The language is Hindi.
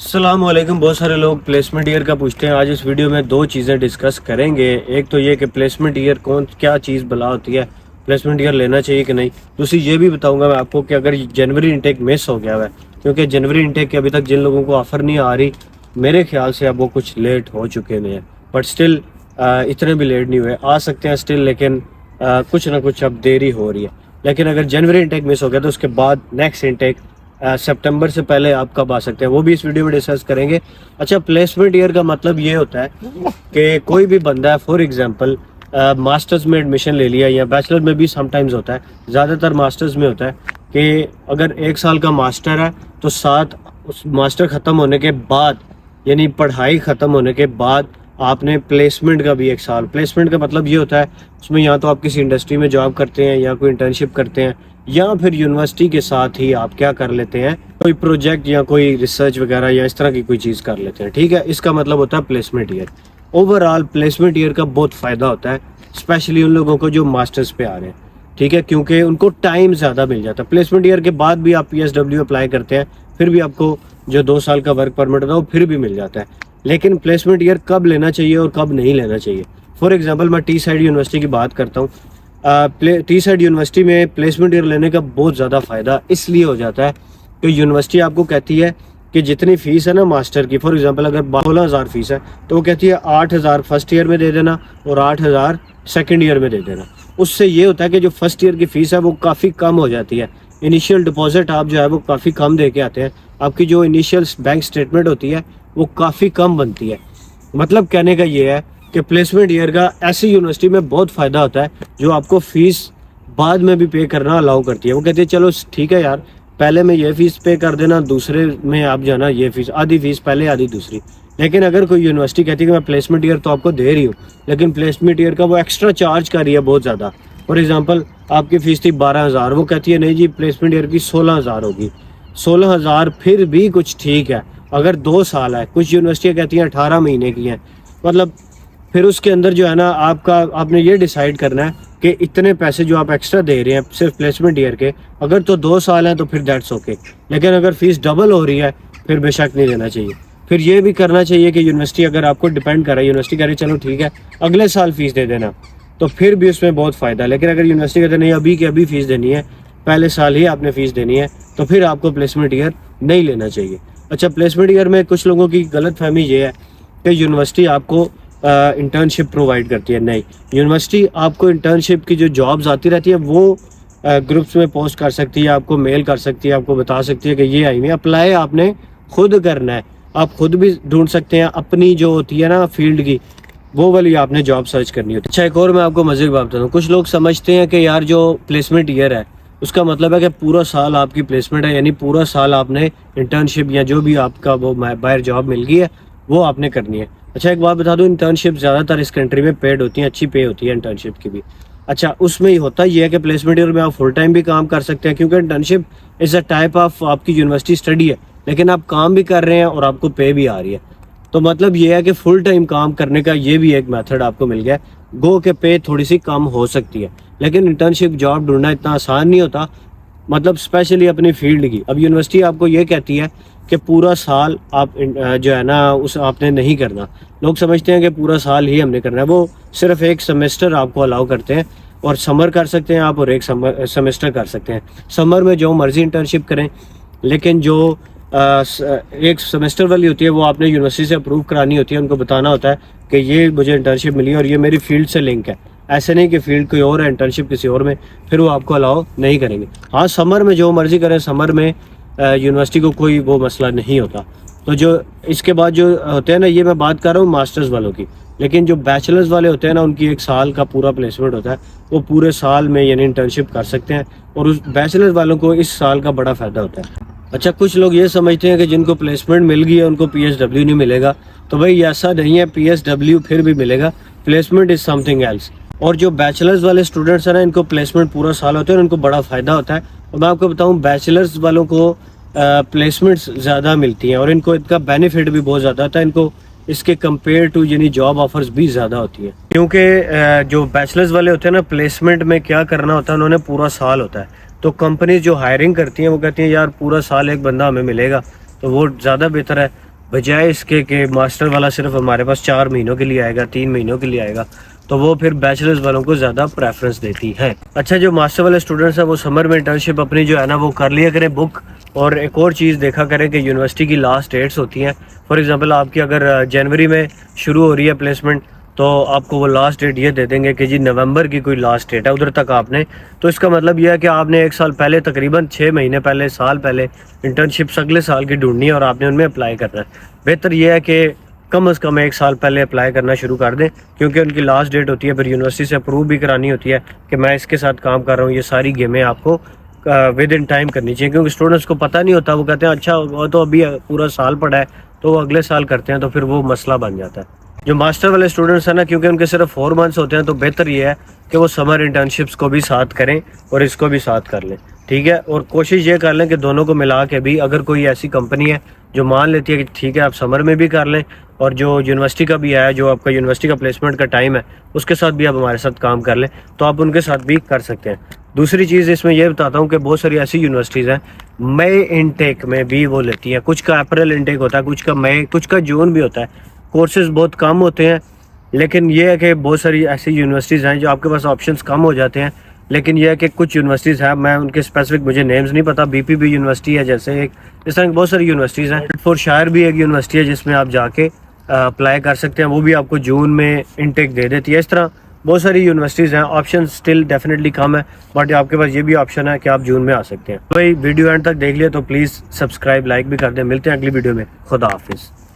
अस्सलाम वालेकुम। बहुत सारे लोग प्लेसमेंट ईयर का पूछते हैं। आज इस वीडियो में दो चीज़ें डिस्कस करेंगे। एक तो ये कि प्लेसमेंट ईयर कौन क्या चीज़ भला होती है, प्लेसमेंट ईयर लेना चाहिए कि नहीं। दूसरी ये भी बताऊंगा मैं आपको कि अगर जनवरी इनटेक मिस हो गया है, क्योंकि जनवरी इनटेक के अभी तक जिन लोगों को ऑफ़र नहीं आ रही, मेरे ख्याल से अब वो कुछ लेट हो चुके हैं, बट स्टिल इतने भी लेट नहीं हुए, आ सकते हैं स्टिल, लेकिन कुछ ना कुछ अब देरी हो रही है। लेकिन अगर जनवरी इनटेक मिस हो गया तो उसके बाद नेक्स्ट इनटेक सितंबर से पहले आप कब आ सकते हैं, वो भी इस वीडियो में डिस्कस करेंगे। अच्छा, प्लेसमेंट ईयर का मतलब ये होता है कि कोई भी बंदा है, फॉर एग्जांपल मास्टर्स में एडमिशन ले लिया, या बैचलर में भी समटाइम्स होता है, ज़्यादातर मास्टर्स में होता है कि अगर 1 साल का मास्टर है तो साथ उस मास्टर ख़त्म होने के बाद, यानी पढ़ाई ख़त्म होने के बाद आपने प्लेसमेंट का भी 1 साल। प्लेसमेंट का मतलब ये होता है उसमें या तो आप किसी इंडस्ट्री में जॉब करते हैं, या कोई इंटर्नशिप करते हैं, या फिर यूनिवर्सिटी के साथ ही आप क्या कर लेते हैं, कोई प्रोजेक्ट या कोई रिसर्च वगैरह या इस तरह की कोई चीज़ कर लेते हैं। ठीक है, इसका मतलब होता है placement year. Overall placement year का बहुत फ़ायदा होता है, स्पेशली उन लोगों को जो मास्टर्स पे आ रहे हैं। ठीक है, क्योंकि उनको टाइम ज़्यादा मिल जाता है। प्लेसमेंट ईयर के बाद भी आप PSW अप्लाई करते हैं, फिर भी आपको जो 2 साल का वर्क परमिट होता है वो फिर भी मिल जाता है। लेकिन प्लेसमेंट ईयर कब लेना चाहिए और कब नहीं लेना चाहिए, फॉर एग्जांपल मैं टी साइड यूनिवर्सिटी की बात करता हूँ। टी साइड यूनिवर्सिटी में प्लेसमेंट ईयर लेने का बहुत ज़्यादा फ़ायदा इसलिए हो जाता है कि यूनिवर्सिटी आपको कहती है कि जितनी फ़ीस है ना मास्टर की, फॉर एग्जांपल अगर 16,000 फ़ीस है तो वो कहती है 8,000 फर्स्ट ईयर में दे देना और 8,000 सेकेंड ईयर में दे देना। उससे ये होता है कि जो फर्स्ट ईयर की फ़ीस है वो काफ़ी कम हो जाती है। इनिशियल डिपॉजिट आप जो है वो काफ़ी कम दे के आते हैं, आपकी जो इनिशियल बैंक स्टेटमेंट होती है वो काफ़ी कम बनती है। मतलब कहने का ये है कि प्लेसमेंट ईयर का ऐसी यूनिवर्सिटी में बहुत फ़ायदा होता है जो आपको फ़ीस बाद में भी पे करना अलाउ करती है। वो कहती है चलो ठीक है यार, पहले में ये फ़ीस पे कर देना, दूसरे में आप जाना ये फ़ीस, आधी फ़ीस पहले आधी दूसरी। लेकिन अगर कोई यूनिवर्सिटी कहती है कि मैं प्लेसमेंट ईयर तो आपको दे रही हूँ, लेकिन प्लेसमेंट ईयर का वो एक्स्ट्रा चार्ज कर रही है बहुत ज़्यादा। फॉर एग्जाम्पल आपकी फ़ीस थी 12,000, वो कहती है नहीं जी प्लेसमेंट ईयर की 16,000 होगी। 16,000 फिर भी कुछ ठीक है अगर 2 साल है, कुछ यूनिवर्सिटियाँ कहती हैं 18 महीने की हैं। मतलब फिर उसके अंदर जो है ना आपने ये डिसाइड करना है कि इतने पैसे जो आप एक्स्ट्रा दे रहे हैं सिर्फ प्लेसमेंट ईयर के, अगर तो 2 साल हैं तो फिर दैट्स ओके, लेकिन अगर फीस डबल हो रही है फिर बेशक नहीं देना चाहिए। फिर ये भी करना चाहिए कि यूनिवर्सिटी अगर आपको डिपेंड कर रहा है, यूनिवर्सिटी कह रही है चलो ठीक है अगले साल फीस दे देना, तो फिर भी उसमें बहुत फ़ायदा है। लेकिन अगर यूनिवर्सिटी कहते नहीं अभी की अभी फ़ीस देनी है, पहले साल ही आपने फ़ीस देनी है, तो फिर आपको प्लेसमेंट ईयर नहीं लेना चाहिए। अच्छा, प्लेसमेंट ईयर में कुछ लोगों की गलत फहमी ये है कि यूनिवर्सिटी आपको इंटर्नशिप प्रोवाइड करती है। नहीं, यूनिवर्सिटी आपको इंटर्नशिप की जो जॉब्स आती रहती है वो ग्रुप्स में पोस्ट कर सकती है, आपको मेल कर सकती है, आपको बता सकती है कि ये आई हुई है, अप्लाई आपने खुद करना है। आप खुद भी ढूंढ सकते हैं अपनी जो होती है ना फील्ड की, वो वाली आपने जॉब सर्च करनी होती है। अच्छा, एक और मैं आपको मज़े की बात बताता हूँ। कुछ लोग समझते हैं कि यार जो प्लेसमेंट ईयर है उसका मतलब है कि पूरा साल आपकी प्लेसमेंट है, यानी पूरा साल आपने इंटर्नशिप या जो भी आपका वो बाहर जॉब मिल गई है वो आपने करनी है। अच्छा, एक बात बता दूं, इंटर्नशिप ज़्यादातर इस कंट्री में पेड होती हैं, अच्छी पे होती है इंटर्नशिप की भी। अच्छा, उसमें ही होता ये है कि प्लेसमेंट ईयर में आप फुल टाइम भी काम कर सकते हैं, क्योंकि internship is a type of आपकी यूनिवर्सिटी स्टडी है, लेकिन आप काम भी कर रहे हैं और आपको पे भी आ रही है। तो मतलब ये है कि फुल टाइम काम करने का ये भी एक मेथड आपको मिल गया है। गो के पे थोड़ी सी कम हो सकती है, लेकिन इंटर्नशिप जॉब ढूंढना इतना आसान नहीं होता, मतलब स्पेशली अपनी फील्ड की। अब यूनिवर्सिटी आपको ये कहती है कि पूरा साल आप जो है ना उस आपने नहीं करना। लोग समझते हैं कि पूरा साल ही हमने करना है, वो सिर्फ एक सेमेस्टर आपको अलाउ करते हैं, और समर कर सकते हैं आप और एक सेमेस्टर कर सकते हैं। समर में जो मर्जी इंटर्नशिप करें, लेकिन जो एक सेमेस्टर वाली होती है वो आपने यूनिवर्सिटी से अप्रूव करानी होती है, उनको बताना होता है कि ये मुझे इंटर्नशिप मिली और ये मेरी फील्ड से लिंक है। ऐसे नहीं कि फील्ड कोई और है इंटर्नशिप किसी और में, फिर वो आपको अलाउ नहीं करेंगे। हाँ, समर में जो मर्जी करें, समर में यूनिवर्सिटी को कोई वो मसला नहीं होता। तो जो इसके बाद जो होते हैं ना, ये मैं बात कर रहा हूँ मास्टर्स वालों की, लेकिन जो बैचलर्स वाले होते हैं ना उनकी 1 साल का पूरा प्लेसमेंट होता है, वो पूरे साल में यानी इंटर्नशिप कर सकते हैं, और उस बैचलर्स वालों को इस साल का बड़ा फ़ायदा होता है। अच्छा, कुछ लोग ये समझते हैं कि जिनको प्लेसमेंट मिल गई है उनको PSW नहीं मिलेगा, तो भाई ऐसा नहीं है, PSW फिर भी मिलेगा, प्लेसमेंट इज़ समथिंग एल्स। और जो बैचलर्स वाले स्टूडेंट्स हैं ना, इनको प्लेसमेंट पूरा साल होता है और इनको बड़ा फ़ायदा होता है। और मैं आपको बताऊं, बैचलर्स वालों को प्लेसमेंट्स ज़्यादा मिलती हैं और इनको इनका बेनिफिट भी बहुत ज़्यादा होता है, इनको इसके कंपेयर टू यानी जॉब ऑफर्स भी ज़्यादा होती है। क्योंकि जो बैचलर्स वाले होते हैं ना, प्लेसमेंट में क्या करना होता है, उन्होंने पूरा साल होता है, तो कंपनी जो हायरिंग करती हैं वो कहती हैं यार पूरा साल एक बंदा हमें मिलेगा तो वो ज़्यादा बेहतर है। बजाय इसके कि मास्टर वाला सिर्फ हमारे पास 4 महीनों के लिए आएगा, 3 महीनों के लिए आएगा, तो वो फिर बैचलर्स वालों को ज़्यादा प्रेफरेंस देती है। अच्छा, जो मास्टर वाले स्टूडेंट्स हैं वो समर में इंटर्नशिप अपनी जो है ना वो कर लिया करें बुक। और एक और चीज़ देखा करें कि यूनिवर्सिटी की लास्ट डेट्स होती हैं। फॉर एग्जांपल आपकी अगर जनवरी में शुरू हो रही है प्लेसमेंट, तो आपको वो लास्ट डेट ये दे देंगे कि जी नवंबर की कोई लास्ट डेट है, उधर तक आपने, तो इसका मतलब यह है कि आपने 1 साल पहले, तकरीबन 6 महीने पहले, साल पहले इंटर्नशिप्स अगले साल की ढूंढनी है और आपने उनमें अप्लाई करना है। बेहतर यह है कि कम से कम 1 साल पहले अप्लाई करना शुरू कर दें, क्योंकि उनकी लास्ट डेट होती है, फिर यूनिवर्सिटी से अप्रूव भी करानी होती है कि मैं इसके साथ काम कर रहा हूँ। ये सारी गेमें आपको विद इन टाइम करनी चाहिए, क्योंकि स्टूडेंट्स को पता नहीं होता। वो कहते हैं अच्छा वो तो अभी पूरा साल पड़ा है, तो वो अगले साल करते हैं, तो फिर वो मसला बन जाता है। जो मास्टर वाले स्टूडेंट्स हैं ना, क्योंकि उनके सिर्फ 4 मंथ्स होते हैं, तो बेहतर ये है कि वो समर इंटर्नशिप्स को भी साथ करें और इसको भी साथ कर लें, ठीक है। और कोशिश ये कर लें कि दोनों को मिला के भी, अगर कोई ऐसी कंपनी है जो मान लेती है कि ठीक है आप समर में भी कर लें, और जो यूनिवर्सिटी का भी है, जो आपका यूनिवर्सिटी का प्लेसमेंट का टाइम है, उसके साथ भी आप हमारे साथ काम कर लें, तो आप उनके साथ भी कर सकते हैं। दूसरी चीज़ इसमें यह बताता हूँ कि बहुत सारी ऐसी यूनिवर्सिटीज़ हैं मई इनटेक में भी वो लेती हैं, कुछ का अप्रैल इनटेक होता है, कुछ का मई, कुछ का जून भी होता है। कोर्सेज बहुत कम होते हैं, लेकिन यह है कि बहुत सारी ऐसी यूनिवर्सिटीज़ हैं जो आपके पास ऑप्शंस कम हो जाते हैं। लेकिन यह है कि कुछ यूनिवर्सिटीज़ हैं, मैं उनके स्पेसिफिक मुझे नेम्स नहीं पता, बीपीबी यूनिवर्सिटी है जैसे, एक इस तरह की बहुत सारी यूनिवर्सिटीज़ हैं। फॉरशायर भी एक यूनिवर्सिटी है जिसमें आप जाके अप्लाई कर सकते हैं, वो भी आपको जून में इनटेक दे देती है। इस तरह बहुत सारी यूनिवर्सिटीज़ हैं, ऑप्शन स्टिल डेफिनेटली कम है, बट आपके पास ये भी ऑप्शन है कि आप जून में आ सकते हैं। तो भाई वीडियो एंड तक देख लिया तो प्लीज़ सब्सक्राइब, लाइक भी कर दें। मिलते हैं अगली वीडियो में। खुदा हाफिज़।